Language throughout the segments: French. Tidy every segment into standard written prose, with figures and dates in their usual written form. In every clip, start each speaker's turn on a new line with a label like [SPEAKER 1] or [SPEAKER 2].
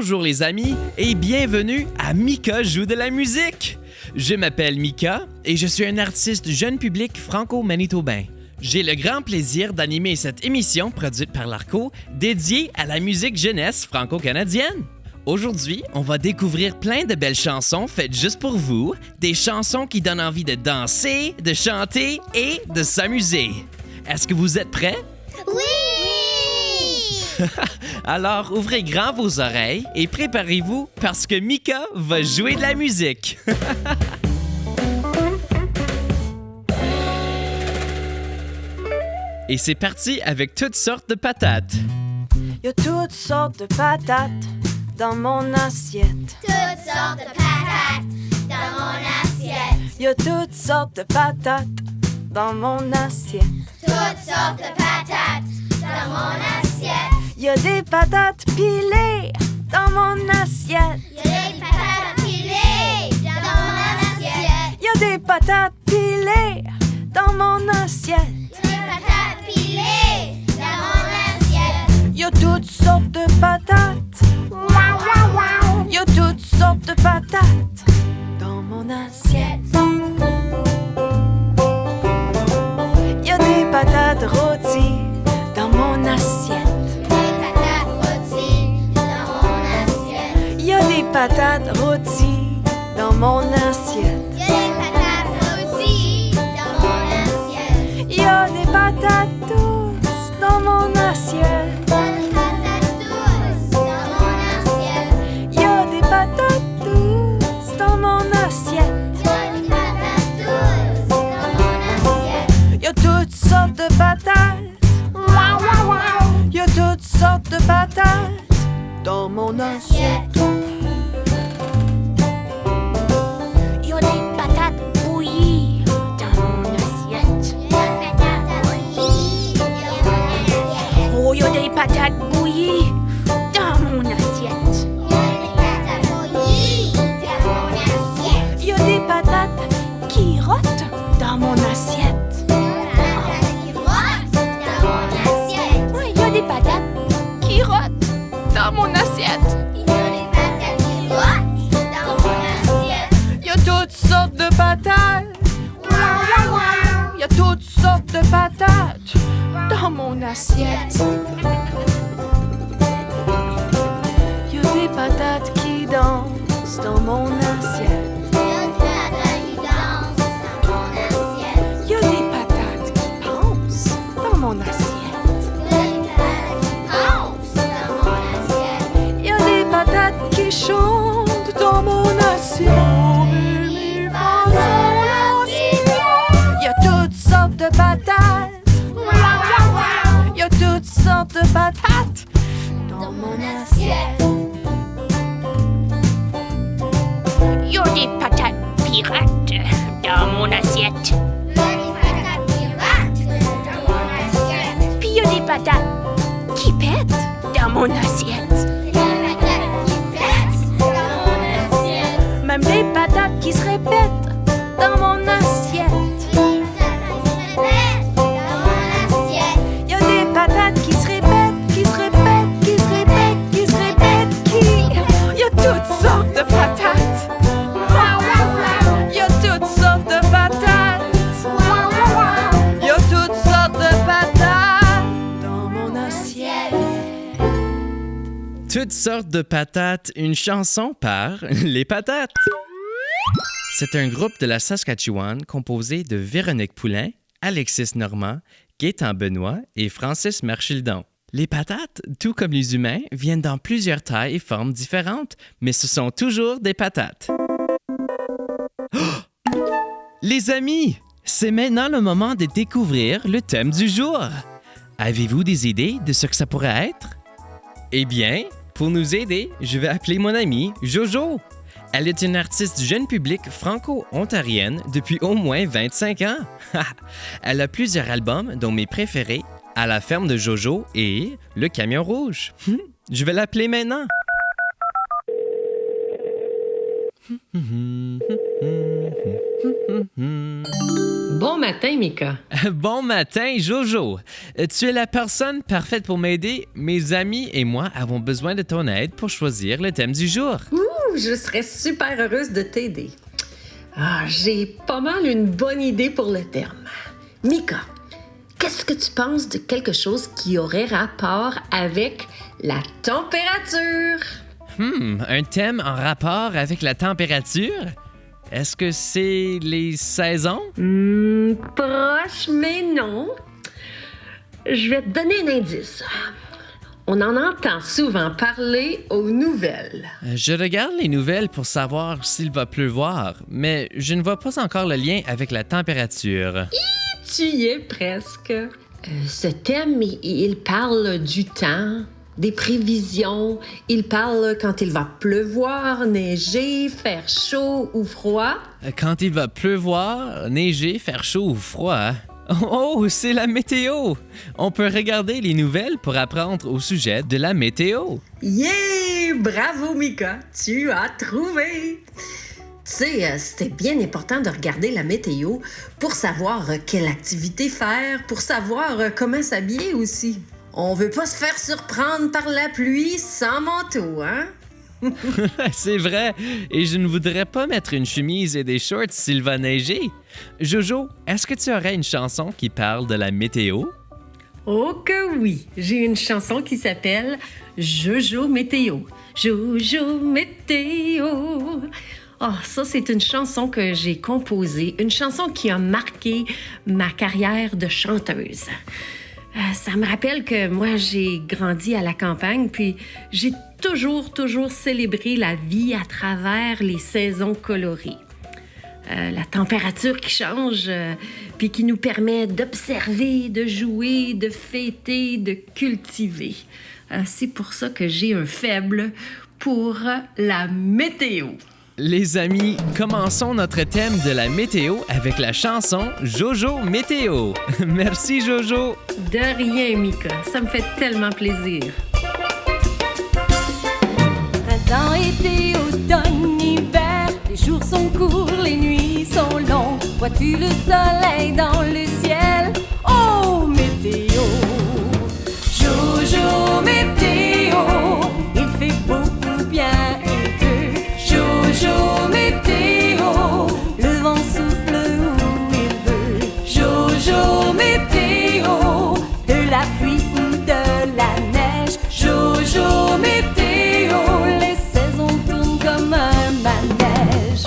[SPEAKER 1] Bonjour les amis et bienvenue à Mika joue de la musique. Je m'appelle Mika et je suis un artiste jeune public franco-manitobain. J'ai le grand plaisir d'animer cette émission produite par l'ARCO dédiée à la musique jeunesse franco-canadienne. Aujourd'hui, on va découvrir plein de belles chansons faites juste pour vous, des chansons qui donnent envie de danser, de chanter et de s'amuser. Est-ce que vous êtes prêts?
[SPEAKER 2] Oui!
[SPEAKER 1] Alors, ouvrez grand vos oreilles et préparez-vous parce que Mika va jouer de la musique. Et c'est parti avec toutes sortes de patates.
[SPEAKER 3] Y a toutes sortes de patates dans mon assiette.
[SPEAKER 2] Toutes sortes de patates dans mon assiette.
[SPEAKER 3] Y a toutes sortes de patates dans mon assiette.
[SPEAKER 2] Toutes sortes de patates dans mon assiette.
[SPEAKER 3] Y a des patates pilées dans mon assiette.
[SPEAKER 2] Y a des patates pilées dans mon assiette.
[SPEAKER 3] Y a des patates pilées dans mon assiette.
[SPEAKER 2] Des patates pilées dans mon assiette.
[SPEAKER 3] Y a toutes sortes de patates. Y a toutes sortes de patates dans mon assiette. Y a des patates rôties dans mon assiette.
[SPEAKER 2] Des patates rôties dans mon assiette.
[SPEAKER 3] Y a des patates rôties dans mon assiette.
[SPEAKER 2] Y a des patates douces dans mon assiette.
[SPEAKER 3] Y a des patates douces dans mon assiette.
[SPEAKER 2] Y a des patates douces dans mon assiette.
[SPEAKER 3] Y a toutes sortes de patates. Y a toutes sortes de patates dans mon assiette.
[SPEAKER 4] Y a des patates bouillies dans mon assiette. Oh, y a des patates bouillies dans mon assiette.
[SPEAKER 3] Y a des patates qui rotent dans mon assiette.
[SPEAKER 4] Ouais, y a des patates qui rotent dans mon assiette.
[SPEAKER 3] Y a toutes sortes de patates. Y a toutes sortes de patates dans mon assiette. Y a des patates qui dansent dans mon assiette. Y a des patates qui pensent dans mon assiette. Y a des patates qui chantent dans mon assiette. Y a toutes sortes de patates. Y a toutes sortes de patates dans mon assiette.
[SPEAKER 4] Y a des patates pirates dans mon assiette. Puis y a des patates qui pètent dans mon assiette. Même des patates qui se répètent dans mon assiette.
[SPEAKER 3] Y a des patates qui se répètent, qui se répètent, qui se répètent, qui se répètent, qui... Y a toutes sortes de patates. Y a toutes sortes de patates. Y a toutes sortes de patates dans mon assiette.
[SPEAKER 1] Toutes sortes de patates, une chanson par Les Patates. C'est un groupe de la Saskatchewan composé de Véronique Poulain, Alexis Normand, Gaétan Benoît et Francis Marchildon. Les patates, tout comme les humains, viennent dans plusieurs tailles et formes différentes, mais ce sont toujours des patates. Oh! Les amis, c'est maintenant le moment de découvrir le thème du jour. Avez-vous des idées de ce que ça pourrait être? Eh bien, pour nous aider, je vais appeler mon amie Jojo. Elle est une artiste jeune public franco-ontarienne depuis au moins 25 ans. Elle a plusieurs albums, dont mes préférés, À la ferme de Jojo et Le camion rouge. Je vais l'appeler maintenant.
[SPEAKER 5] Bon matin, Mika.
[SPEAKER 1] Bon matin, Jojo. Tu es la personne parfaite pour m'aider. Mes amis et moi avons besoin de ton aide pour choisir le thème du jour.
[SPEAKER 5] Ouh, je serais super heureuse de t'aider. J'ai pas mal une bonne idée pour le terme. Mika, qu'est-ce que tu penses de quelque chose qui aurait rapport avec la température?
[SPEAKER 1] Un thème en rapport avec la température? Est-ce que c'est les saisons?
[SPEAKER 5] Proche, mais non. Je vais te donner un indice. On en entend souvent parler aux nouvelles.
[SPEAKER 1] Je regarde les nouvelles pour savoir s'il va pleuvoir, mais je ne vois pas encore le lien avec la température.
[SPEAKER 5] Tu y es presque. Ce thème, il parle du temps, des prévisions. Il parle quand il va pleuvoir, neiger, faire chaud ou froid.
[SPEAKER 1] Quand il va pleuvoir, neiger, faire chaud ou froid. Oh, c'est la météo! On peut regarder les nouvelles pour apprendre au sujet de la météo.
[SPEAKER 5] Yeah! Bravo, Mika! Tu as trouvé! Tu sais, c'était bien important de regarder la météo pour savoir quelle activité faire, pour savoir comment s'habiller aussi. On veut pas se faire surprendre par la pluie sans manteau, hein?
[SPEAKER 1] C'est vrai, et je ne voudrais pas mettre une chemise et des shorts s'il va neiger. Jojo, est-ce que tu aurais une chanson qui parle de la météo?
[SPEAKER 5] Oh que oui! J'ai une chanson qui s'appelle Jojo Météo. Jojo Météo. Oh, ça, c'est une chanson que j'ai composée, une chanson qui a marqué ma carrière de chanteuse. Ça me rappelle que moi, j'ai grandi à la campagne, puis j'ai toujours célébré la vie à travers les saisons colorées. La température qui change, puis qui nous permet d'observer, de jouer, de fêter, de cultiver. C'est pour ça que j'ai un faible pour la météo.
[SPEAKER 1] Les amis, commençons notre thème de la météo avec la chanson Jojo Météo. Merci Jojo.
[SPEAKER 5] De rien, Mika. Ça me fait tellement plaisir.
[SPEAKER 3] Printemps, été, automne, hiver, les jours sont courts, les nuits sont longues. Vois-tu le soleil dans le ciel? Oh, météo! Jojo météo, il fait beau ou bien il pleut. Jojo météo, le vent souffle où il veut. Jojo météo, de la pluie ou de la neige. Jojo météo, les saisons tournent comme un manège.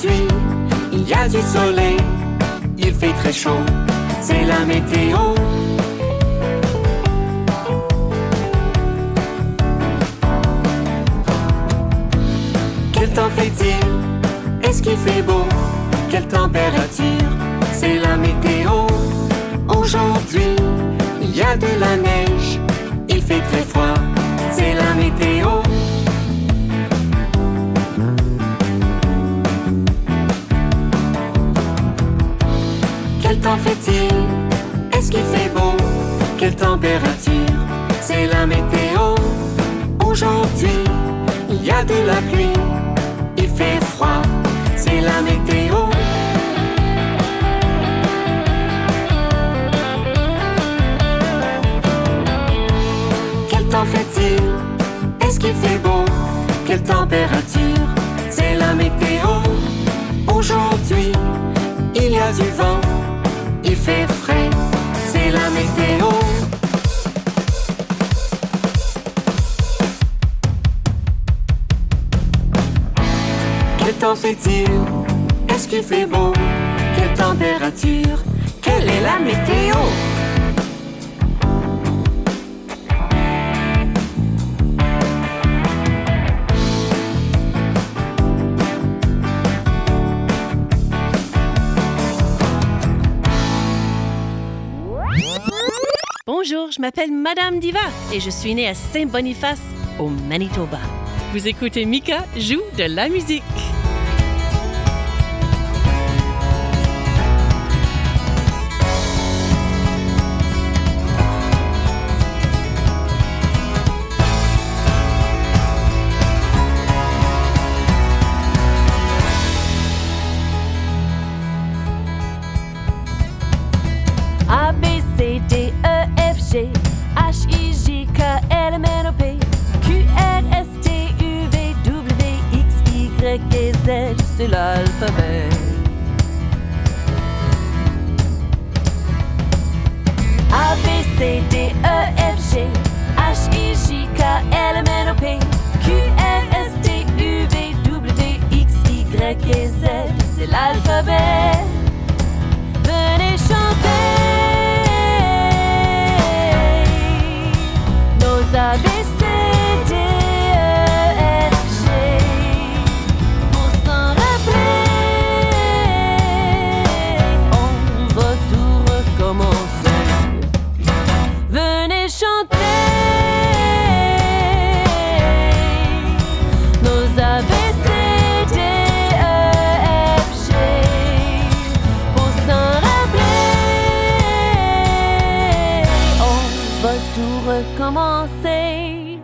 [SPEAKER 6] Aujourd'hui, il y a du soleil, il fait très chaud, c'est la météo. Quel temps fait-il? Est-ce qu'il fait beau? Quelle température? C'est la météo. Aujourd'hui, il y a de la neige, il fait très froid, c'est la météo. Quel temps fait-il? Est-ce qu'il fait beau? Quelle température? C'est la météo. Aujourd'hui, il y a de la pluie, il fait froid, c'est la météo. Quel temps fait-il? Est-ce qu'il fait beau? Quelle température? C'est la météo. Aujourd'hui, il y a du vent, il fait frais, c'est la météo. Quel temps fait-il? Est-ce qu'il fait beau? Quelle température? Quelle est la météo?
[SPEAKER 7] Bonjour, je m'appelle Madame Diva et je suis née à Saint-Boniface, au Manitoba. Vous écoutez Mika joue de la musique.
[SPEAKER 3] A, B, C, D, E, F, G, H, I, J, K, L, M, N, O, P, Q, R, S, T, U, V, W, X, Y et Z, c'est l'alphabet. A, B, C, D, E, F, G, H, I, J, K, L, M, N, O, P, Q, R, S, T, U, V, W, X, Y et Z, c'est l'alphabet. Venez chanter nos A, B, C, D, E, F, G. Pour s'en rappeler, on va tout recommencer. Venez chanter nos A, B, C, D, E, F, G. Pour s'en rappeler, on va tout recommencer.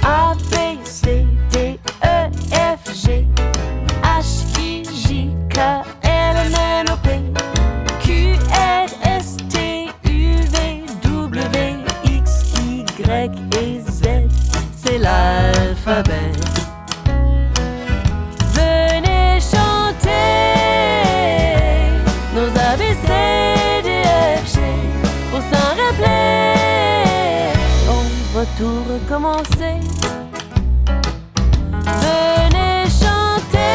[SPEAKER 3] A, B, C, D, E, F, G, H, I, J, K, L, M, N, O, P, Q, R, S, T, U, V, W, X, Y et Z, c'est l'alphabet. Venez chanter nos A, B, C, D, F, G. Pour s'en rappeler, on va tout recommencer. Venez chanter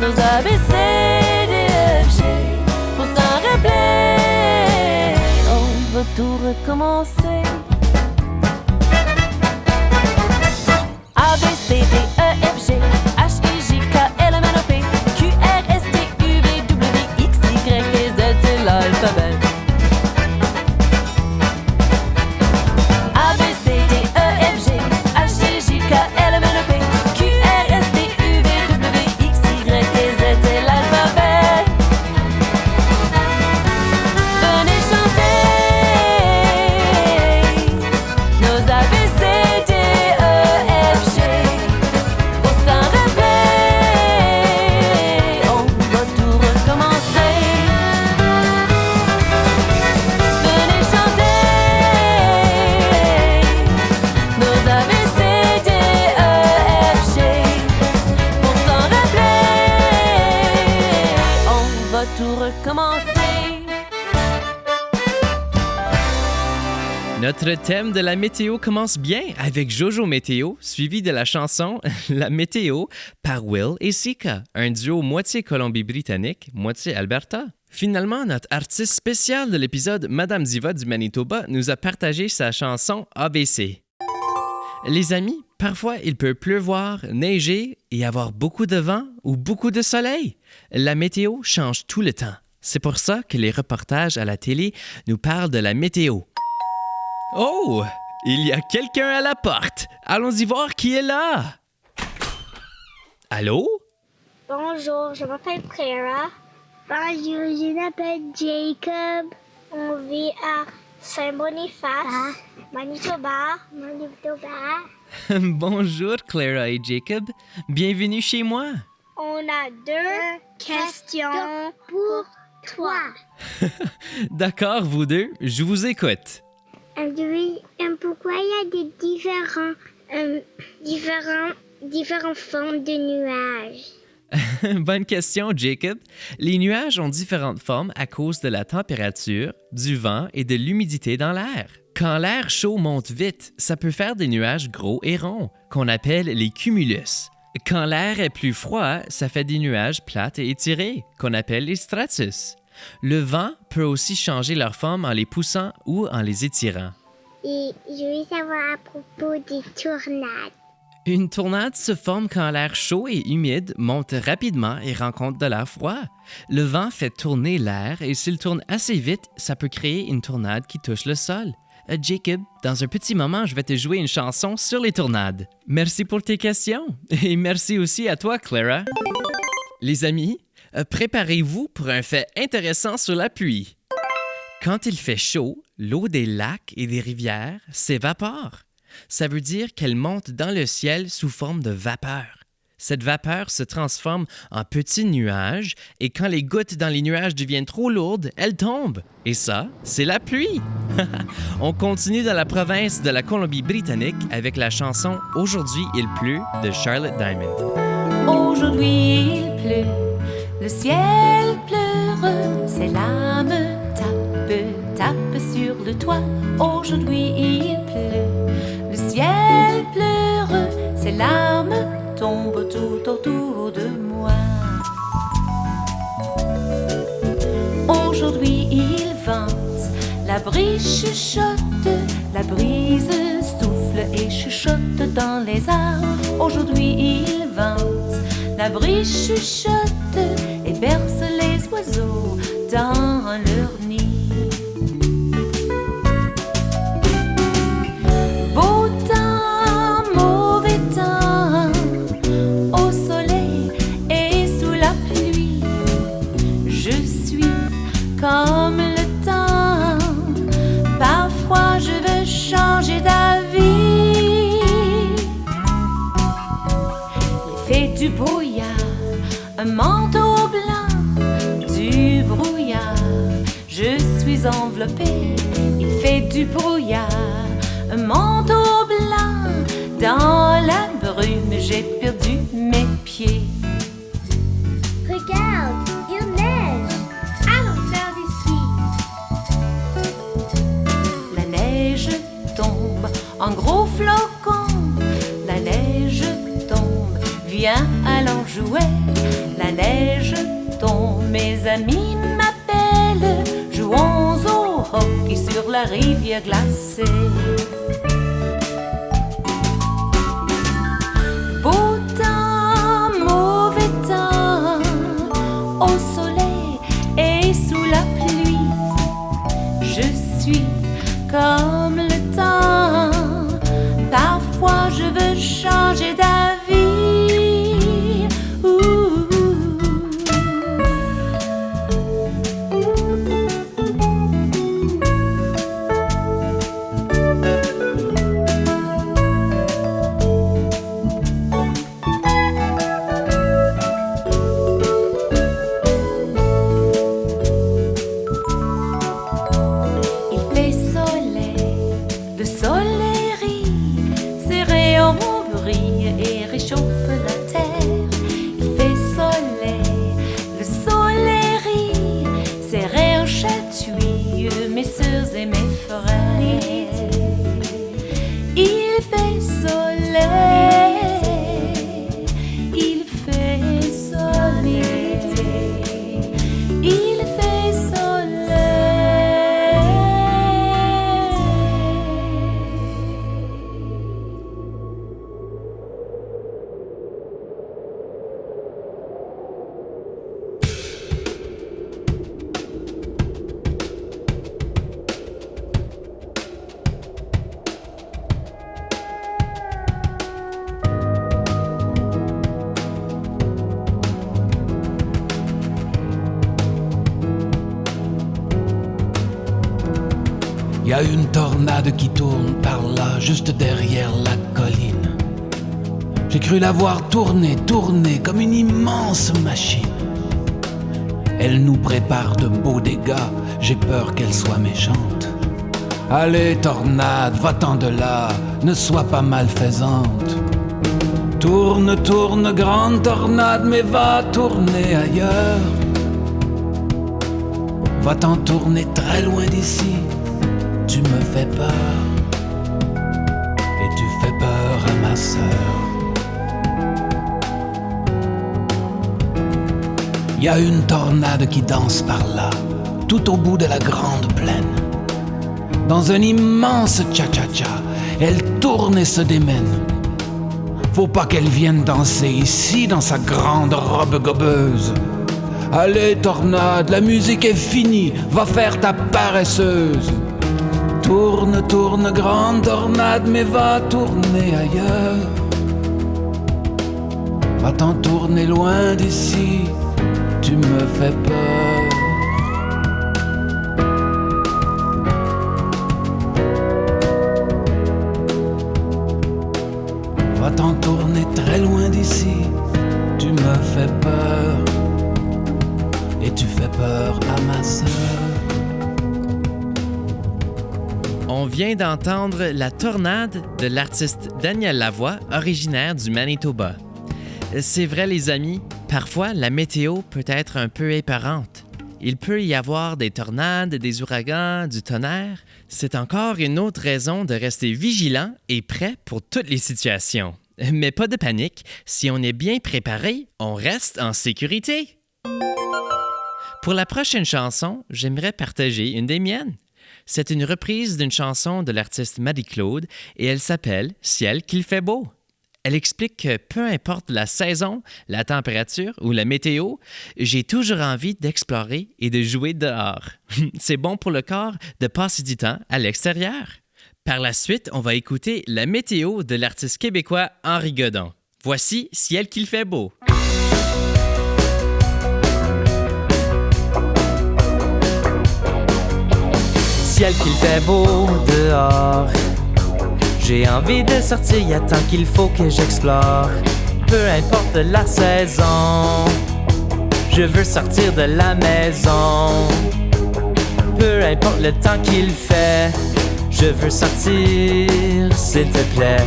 [SPEAKER 3] nos A, B, C, D, F, G. Pour s'en rappeler, on va tout recommencer. A, B, C, D, E, F, G, H, I, J, K, L, M, N, O, P, Q, R, S, T, U, V, W, X, Y et Z, c'est l'alphabet. A, B, C, D, E, F, G, H, I, J, K, L, M, N, O, P, Q, R, S, T, U, V, W, X, Y et Z, c'est l'alphabet. Venez chanter
[SPEAKER 1] Notre thème de la météo commence bien avec Jojo Météo, suivi de la chanson La Météo par Will et Sika, un duo moitié Colombie-Britannique, moitié Alberta. Finalement, notre artiste spécial de l'épisode, Madame Diva du Manitoba, nous a partagé sa chanson ABC. Les amis, parfois il peut pleuvoir, neiger et avoir beaucoup de vent ou beaucoup de soleil. La météo change tout le temps. C'est pour ça que les reportages à la télé nous parlent de la météo. Oh! Il y a quelqu'un à la porte! Allons-y voir qui est là! Allô?
[SPEAKER 2] Bonjour, je m'appelle Clara. Bonjour, je m'appelle Jacob. On vit à Saint-Boniface, Manitoba.
[SPEAKER 1] Bonjour Clara et Jacob. Bienvenue chez moi.
[SPEAKER 2] On a 2 questions pour toi.
[SPEAKER 1] D'accord, vous deux, je vous écoute.
[SPEAKER 2] Pourquoi il y a des différentes formes de nuages?
[SPEAKER 1] Bonne question, Jacob. Les nuages ont différentes formes à cause de la température, du vent et de l'humidité dans l'air. Quand l'air chaud monte vite, ça peut faire des nuages gros et ronds, qu'on appelle les cumulus. Quand l'air est plus froid, ça fait des nuages plates et étirés, qu'on appelle les stratus. Le vent peut aussi changer leur forme en les poussant ou en les étirant.
[SPEAKER 2] Et je veux savoir à propos des tornades.
[SPEAKER 1] Une tornade se forme quand l'air chaud et humide monte rapidement et rencontre de l'air froid. Le vent fait tourner l'air et s'il tourne assez vite, ça peut créer une tornade qui touche le sol. Jacob, dans un petit moment, je vais te jouer une chanson sur les tornades. Merci pour tes questions et merci aussi à toi, Clara. Les amis, préparez-vous pour un fait intéressant sur la pluie. Quand il fait chaud, l'eau des lacs et des rivières s'évapore. Ça veut dire qu'elle monte dans le ciel sous forme de vapeur. Cette vapeur se transforme en petits nuages et quand les gouttes dans les nuages deviennent trop lourdes, elles tombent. Et ça, c'est la pluie. On continue dans la province de la Colombie-Britannique avec la chanson « Aujourd'hui il pleut » de Charlotte Diamond.
[SPEAKER 3] Aujourd'hui il pleut, le ciel pleure, ses larmes tapent sur le toit. Aujourd'hui il pleut, le ciel pleure, ses larmes tombent tout autour de moi. Aujourd'hui il vente, la brise chuchote, la brise souffle et chuchote dans les arbres. Aujourd'hui il vente, la brise chuchote et berce les oiseaux dans leur nid. Beau temps, mauvais temps, au soleil et sous la pluie, je suis comme le temps. Parfois je veux changer d'avis. Il fait du brouillard, un manteau blanc, du brouillard, je suis enveloppée. Il fait du brouillard, un manteau blanc, dans la brume j'ai perdu mes pieds.
[SPEAKER 2] Regarde, il neige. Allons faire des skis.
[SPEAKER 3] La neige tombe en gros flocons, la neige tombe, viens allons jouer. La neige tombe, mes amis m'appellent, jouons au hockey sur la rivière glacée. Beau temps, mauvais temps, au soleil et sous la pluie, je suis comme le temps. Parfois je veux changer d'avis. Mes sœurs et mes frères,
[SPEAKER 8] Y a une tornade qui tourne par là, juste derrière la colline. J'ai cru la voir tourner, tourner comme une immense machine. Elle nous prépare de beaux dégâts, j'ai peur qu'elle soit méchante. Allez, tornade, va-t'en de là, ne sois pas malfaisante. Tourne, tourne, grande tornade, mais va tourner ailleurs. Va-t'en tourner très loin d'ici, tu me fais peur. Et tu fais peur à ma sœur. Y a une tornade qui danse par là, tout au bout de la grande plaine. Dans un immense cha-cha-cha, elle tourne et se démène. Faut pas qu'elle vienne danser ici dans sa grande robe gobeuse. Allez, tornade, la musique est finie, va faire ta paresseuse. Tourne, tourne, grande tornade, mais va tourner ailleurs. Va-t'en tourner loin d'ici, tu me fais peur. Va-t'en tourner très loin d'ici, tu me fais peur. Et tu fais peur à ma sœur.
[SPEAKER 1] On vient d'entendre La Tornade de l'artiste Daniel Lavoie, originaire du Manitoba. C'est vrai les amis, parfois la météo peut être un peu épeurante. Il peut y avoir des tornades, des ouragans, du tonnerre. C'est encore une autre raison de rester vigilant et prêt pour toutes les situations. Mais pas de panique, si on est bien préparé, on reste en sécurité. Pour la prochaine chanson, j'aimerais partager une des miennes. C'est une reprise d'une chanson de l'artiste Marie-Claude et elle s'appelle « Ciel qu'il fait beau ». Elle explique que peu importe la saison, la température ou la météo, j'ai toujours envie d'explorer et de jouer dehors. C'est bon pour le corps de passer du temps à l'extérieur. Par la suite, on va écouter la météo de l'artiste québécois Henri Godon. Voici « Ciel qu'il fait beau ».
[SPEAKER 9] Ciel qu'il fait beau dehors. J'ai envie de sortir, y'a tant qu'il faut que j'explore. Peu importe la saison, je veux sortir de la maison. Peu importe le temps qu'il fait, je veux sortir, s'il te plaît.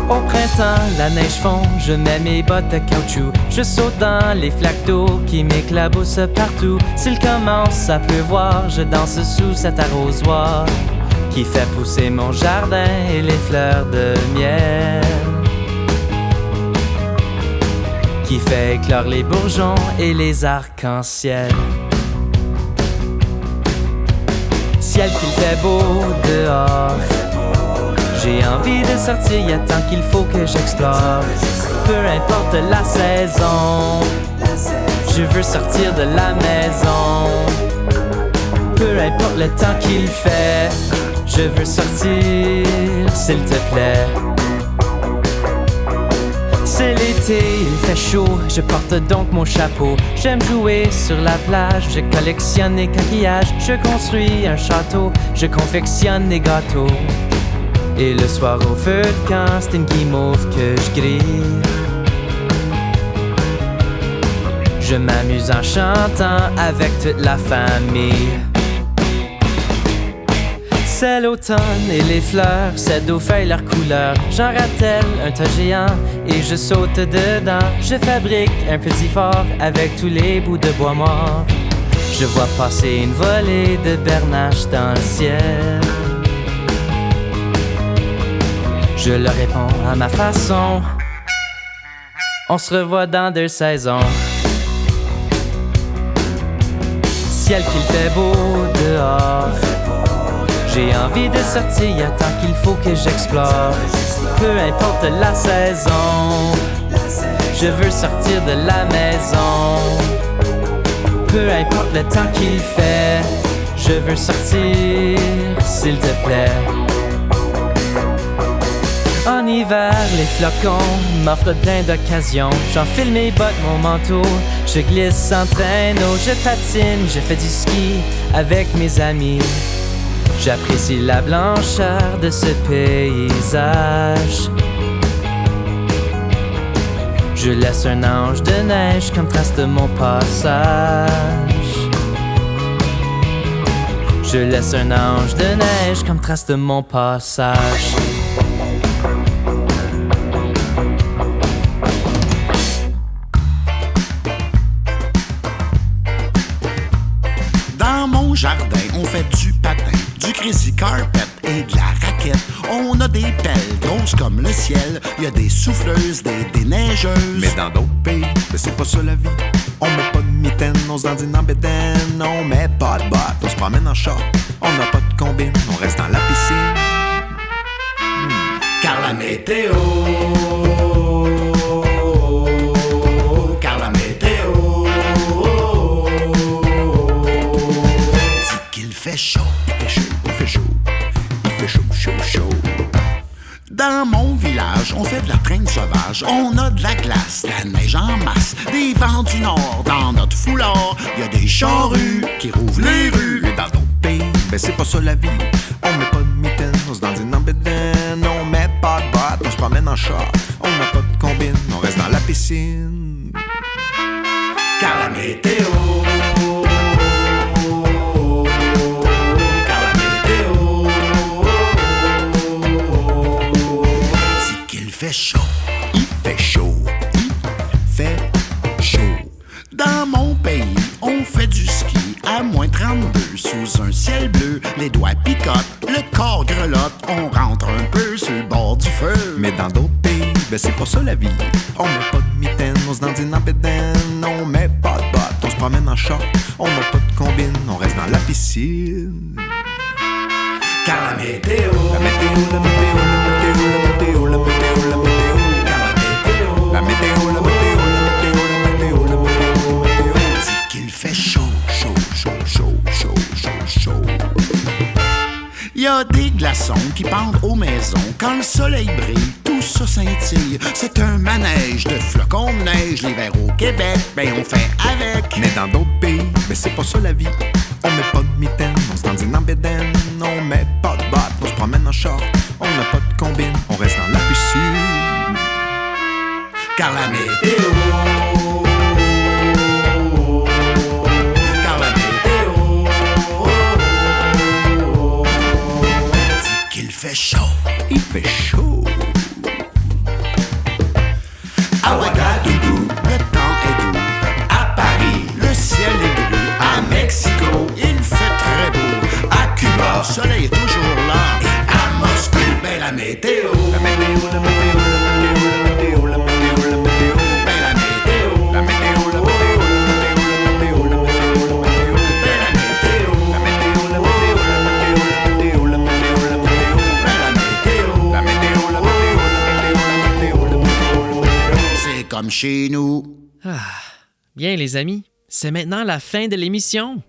[SPEAKER 9] Au printemps, la neige fond, je mets mes bottes de caoutchouc. Je saute dans les flaques d'eau qui m'éclaboussent partout. S'il commence à pleuvoir, je danse sous cet arrosoir qui fait pousser mon jardin et les fleurs de miel, qui fait éclore les bourgeons et les arcs-en-ciel. Ciel qu'il fait beau dehors. J'ai envie de sortir, y'a tant qu'il faut que j'explore. Peu importe la saison, je veux sortir de la maison. Peu importe le temps qu'il fait, je veux sortir, s'il te plaît. C'est l'été, il fait chaud, je porte donc mon chapeau. J'aime jouer sur la plage, je collectionne les coquillages. Je construis un château, je confectionne des gâteaux. Et le soir au feu de camp, c'est une guimauve que je grille. Je m'amuse en chantant avec toute la famille. C'est l'automne et les fleurs cèdent aux feuilles leur couleur. J'en rappelle un tas géant et je saute dedans. Je fabrique un petit fort avec tous les bouts de bois mort. Je vois passer une volée de bernaches dans le ciel. Je leur réponds à ma façon. On se revoit dans 2 saisons. Ciel qu'il fait beau dehors. J'ai envie de sortir, y'a tant qu'il faut que j'explore. Peu importe la saison, je veux sortir de la maison. Peu importe le temps qu'il fait, je veux sortir, s'il te plaît. En hiver, les flocons m'offrent plein d'occasions. J'enfile mes bottes, mon manteau, je glisse sans traîneau, je patine, je fais du ski avec mes amis. J'apprécie la blancheur de ce paysage. Je laisse un ange de neige comme trace de mon passage. Je laisse un ange de neige comme trace de mon passage.
[SPEAKER 10] Dans mon jardin, on fait du patin, du crazy carpet et de la raquette. On a des pelles grosses comme le ciel. Il y a des souffleuses, des neigeuses.
[SPEAKER 11] Mais dans d'autres pays, mais c'est pas ça la vie. On met pas de mitaine, on se dandine en bédaine. On met pas de bottes, on se promène en short. On n'a pas de combine, on reste dans la piscine.
[SPEAKER 10] Car la météo, car la météo dit qu'il fait chaud, il fait chaud, il fait chaud, il fait chaud, chaud, chaud. Dans mon village, on fait de la traîne sauvage. On a de la glace, de la neige en masse, des vents du nord dans notre foulard. Il y a des charrues qui rouvrent les rues.
[SPEAKER 11] Mais dans d'autres pays, ben c'est pas ça la vie. On met pas de mitaine, on se dandine en bédaine. On met pas de bottes, on se promène en short. On n'a pas de combine, on reste dans la piscine.
[SPEAKER 10] Car la météo, fait chaud, il fait chaud, il fait chaud. Dans mon pays, on fait du ski à moins 32 sous un ciel bleu. Les doigts picotent, le corps grelotte. On rentre un peu sur le bord du feu.
[SPEAKER 11] Mais dans d'autres pays, ben c'est pas ça la vie. On met pas de mitaine, on se dandine en bédaine. On met pas de bottes, on se promène en short. On n'a pas de combine, on reste dans la piscine.
[SPEAKER 10] Car la météo,
[SPEAKER 11] la météo, la météo, la météo, la météo, la météo, la météo.
[SPEAKER 10] car la météo,
[SPEAKER 11] La météo, la météo, la météo, la météo, la météo, la météo.
[SPEAKER 10] dit qu'il fait chaud, chaud, chaud, chaud, chaud, chaud, chaud. Il y a des glaçons qui pendent aux maisons. Quand le soleil brille, tout ça scintille. C'est un manège de flocons de neige. L'hiver au Québec, ben on fait avec.
[SPEAKER 11] Mais dans d'autres pays, ben c'est pas ça la vie. On met pas de mitaine, on se dandine en bédaine. On met pas de bottes, on se promène en short. On n'a pas de combine, on reste dans la piscine.
[SPEAKER 10] Car la météo, car la météo dit qu'il fait chaud,
[SPEAKER 11] Il fait chaud.
[SPEAKER 10] à Ouagadougou, le temps est doux. À Paris, le ciel est bleu. À Mexico, il fait très beau. À Cuba, le soleil est toujours là. Et à Moscou, ben la météo,
[SPEAKER 11] La météo, la météo, la météo, la météo, la météo.
[SPEAKER 10] ben la météo,
[SPEAKER 11] La météo, la météo, la météo, la météo, la météo.
[SPEAKER 10] ben la météo,
[SPEAKER 11] La météo, la météo, la météo, la météo, la météo, la météo.
[SPEAKER 10] ben la météo,
[SPEAKER 11] La météo, la météo, la météo, la météo, la météo, la météo.
[SPEAKER 10] c'est comme chez nous.
[SPEAKER 1] Bien les amis, c'est maintenant la fin de l'émission.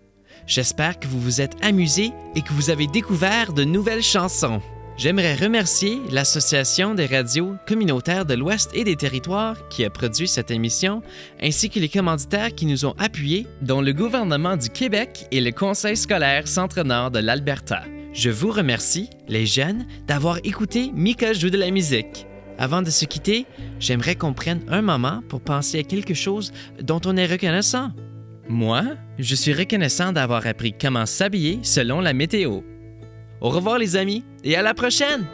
[SPEAKER 1] J'espère que vous vous êtes amusés et que vous avez découvert de nouvelles chansons. J'aimerais remercier l'Association des radios communautaires de l'Ouest et des Territoires qui a produit cette émission, ainsi que les commanditaires qui nous ont appuyés, dont le gouvernement du Québec et le Conseil scolaire Centre-Nord de l'Alberta. Je vous remercie, les jeunes, d'avoir écouté Mika joue de la musique. Avant de se quitter, j'aimerais qu'on prenne un moment pour penser à quelque chose dont on est reconnaissant. Moi, je suis reconnaissant d'avoir appris comment s'habiller selon la météo. Au revoir les amis et à la prochaine!